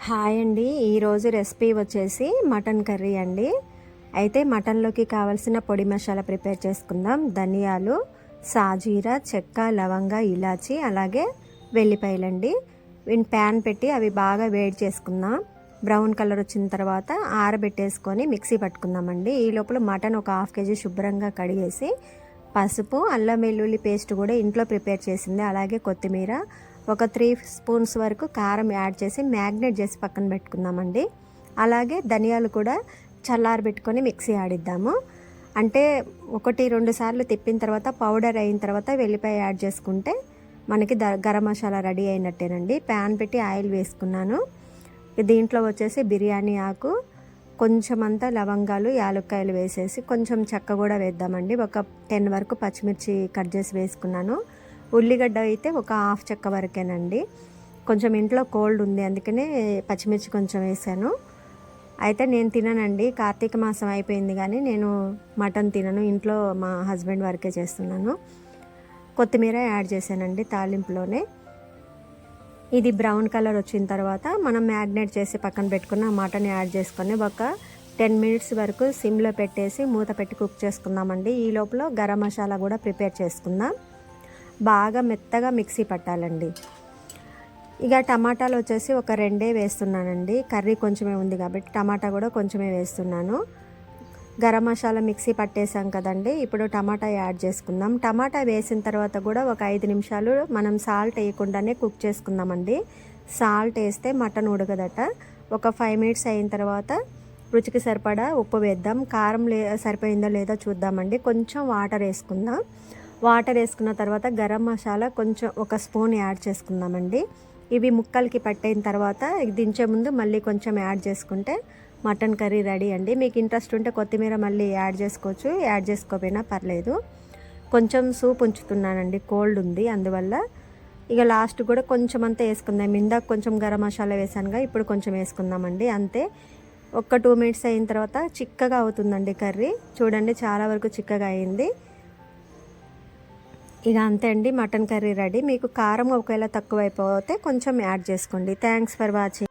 Hi అండి. ఈరోజు recipe వచ్చేసి మటన్ కర్రీ అండి. అయితే మటన్లోకి కావాల్సిన పొడి మసాలా ప్రిపేర్ చేసుకుందాం. ధనియాలు, సాజీరా, చెక్క, లవంగ, ఇలాచి, అలాగే వెల్లిపాయలండి. ప్యాన్ పెట్టి అవి బాగా వేడి చేసుకుందాం. బ్రౌన్ కలర్ వచ్చిన తర్వాత ఆరబెట్టేసుకొని మిక్సీ పట్టుకుందామండి. ఈ లోపల మటన్ ఒక 1/2 kg శుభ్రంగా కడిగేసి పసుపు, అల్లం వెల్లుల్లి పేస్ట్ కూడా ఇంట్లో ప్రిపేర్ చేసింది, అలాగే కొత్తిమీర, ఒక 3 స్పూన్స్ వరకు కారం యాడ్ చేసి మ్యాగ్నేట్ చేసి పక్కన పెట్టుకుందామండి. అలాగే ధనియాలు కూడా చల్లారబెట్టుకొని మిక్సీ ఆడిద్దాము. అంటే 1-2 సార్లు తిప్పిన తర్వాత పౌడర్ అయిన తర్వాత వెల్లిపాయ యాడ్ చేసుకుంటే మనకి గరం మసాలా రెడీ అయినట్టేనండి. ప్యాన్ పెట్టి ఆయిల్ వేసుకున్నాను. దీంట్లో వచ్చేసి బిర్యానీ ఆకు, కొంచెం అంతా లవంగాలు, యాలక్కాయలు వేసేసి కొంచెం చెక్క కూడా వేద్దామండి. ఒక 10 వరకు పచ్చిమిర్చి కట్ చేసి వేసుకున్నాను. ఉల్లిగడ్డ అయితే ఒక 1/2 చెక్క వరకేనండి. కొంచెం ఇంట్లో కోల్డ్ ఉంది, అందుకనే పచ్చిమిర్చి కొంచెం వేసాను. అయితే నేను తిననండి, కార్తీక మాసం అయిపోయింది కానీ నేను మటన్ తినను, ఇంట్లో మా హస్బెండ్ వరకే చేస్తున్నాను. కొత్తిమీర యాడ్ చేశానండి తాలింపులోనే. ఇది బ్రౌన్ కలర్ వచ్చిన తర్వాత మనం మ్యాగ్నేట్ చేసి పక్కన పెట్టుకున్న మటన్ యాడ్ చేసుకొని ఒక 10 మినిట్స్ వరకు సిమ్లో పెట్టేసి మూత పెట్టి కుక్ చేసుకుందామండి. ఈ లోపల గరం మసాలా కూడా ప్రిపేర్ చేసుకుందాం. బాగా మెత్తగా మిక్సీ పట్టాలండి. ఇక టమాటాలు వచ్చేసి ఒక 2 వేస్తున్నానండి. కర్రీ కొంచెమే ఉంది కాబట్టి టమాటా కూడా కొంచెమే వేస్తున్నాను. గరం మసాలా మిక్సీ పట్టేసాం కదండి, ఇప్పుడు టమాటా యాడ్ చేసుకుందాం. టమాటా వేసిన తర్వాత కూడా ఒక 5 నిమిషాలు మనం సాల్ట్ వేయకుండానే కుక్ చేసుకుందామండి. సాల్ట్ వేస్తే మటన్ ఉడకదట. ఒక 5 మినిట్స్ అయిన తర్వాత రుచికి సరిపడా ఉప్పు వేద్దాం. కారం సరిపోయిందో లేదో చూద్దామండి. కొంచెం వాటర్ వేసుకుందాం. వాటర్ వేసుకున్న తర్వాత గరం మసాలా కొంచెం ఒక స్పూన్ యాడ్ చేసుకుందామండి. ఇవి ముక్కలకి పట్టైన తర్వాత దించే ముందు మళ్ళీ కొంచెం యాడ్ చేసుకుంటే మటన్ కర్రీ రెడీ అండి. మీకు ఇంట్రెస్ట్ ఉంటే కొత్తిమీర మళ్ళీ యాడ్ చేసుకోవచ్చు, యాడ్ చేసుకోకపోయినా పర్లేదు. కొంచెం సూప్ ఉంచుతున్నానండి, కోల్డ్ ఉంది అందువల్ల. ఇక లాస్ట్ కూడా కొంచెం అంతా వేసుకుందాం. ఇందాక కొంచెం గరం మసాలా వేసానుగా, ఇప్పుడు కొంచెం వేసుకుందామండి. అంతే. ఒక 2 మినిట్స్ అయిన తర్వాత చిక్కగా అవుతుందండి కర్రీ. చూడండి, చాలా వరకు చిక్కగా అయింది. ఇక అంతే అండి, మటన్ కర్రీ రెడీ. మీకు కారం ఒకవేళ తక్కువైపోతే కొంచెం యాడ్ చేసుకోండి. Thanks for watching.